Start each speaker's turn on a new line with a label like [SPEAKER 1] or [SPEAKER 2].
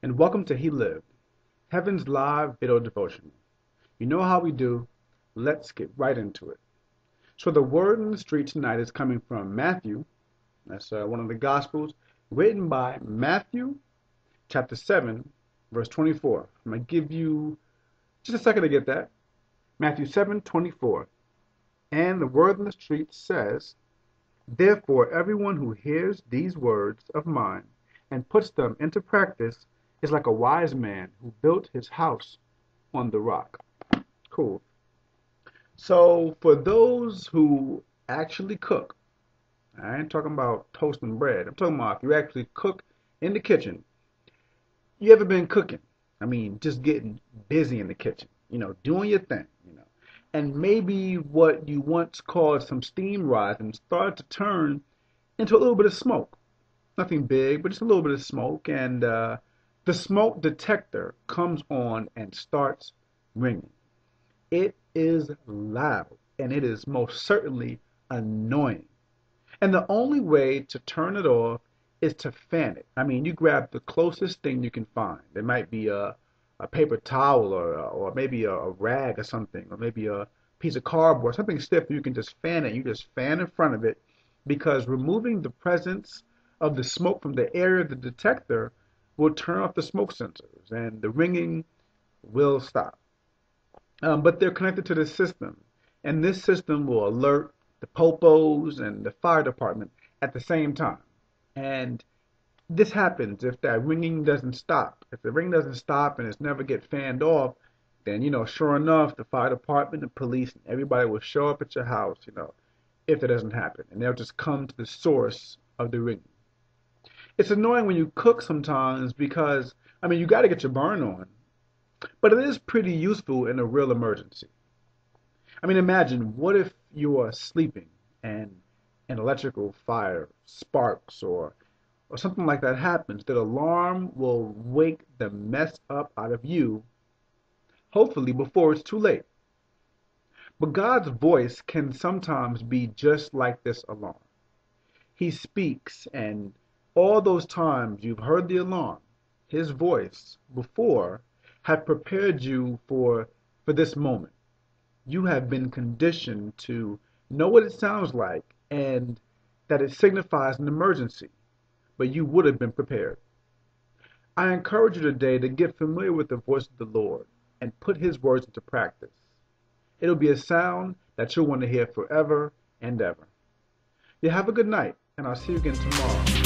[SPEAKER 1] and welcome to He Lived, Heaven's live video devotional. You know how we do. Let's get right into it. So the word in the street tonight is coming from Matthew. That's one of the Gospels, written by Matthew, chapter 7, verse 24. I'm going to give you just a second to get that. Matthew 7:24. And the word in the street says, "Therefore everyone who hears these words of mine and puts them into practice is like a wise man who built his house on the rock." Cool. So for those who actually cook, I ain't talking about toasting bread. I'm talking about if you actually cook in the kitchen. You ever been cooking? I mean, just getting busy in the kitchen, doing your thing, And maybe what you once called some steam rising started to turn into a little bit of smoke. Nothing big, but just a little bit of smoke. And the smoke detector comes on and starts ringing. It is loud, and it is most certainly annoying. And the only way to turn it off is to fan it. I mean, you grab the closest thing you can find. It might be a paper towel or maybe a rag or something, or maybe a piece of cardboard, something stiff. You can just fan it. You just fan in front of it, because removing the presence of the smoke from the area of the detector will turn off the smoke sensors and the ringing will stop. But they're connected to the system, and this system will alert the popos and the fire department at the same time. And this happens if that ringing doesn't stop. If the ring doesn't stop and it's never get fanned off, then, sure enough, the fire department, the police, and everybody will show up at your house, if that doesn't happen. And they'll just come to the source of the ringing. It's annoying when you cook sometimes because, you got to get your burn on. But it is pretty useful in a real emergency. Imagine, what if you are sleeping and an electrical fire sparks or something like that happens. That alarm will wake the mess up out of you, hopefully before it's too late. But God's voice can sometimes be just like this alarm. He speaks, and all those times you've heard the alarm, his voice before have prepared you for this moment. You have been conditioned to know what it sounds like and that it signifies an emergency, but you would have been prepared. I encourage you today to get familiar with the voice of the Lord and put his words into practice. It'll be a sound that you'll want to hear forever and ever. You have a good night, and I'll see you again tomorrow.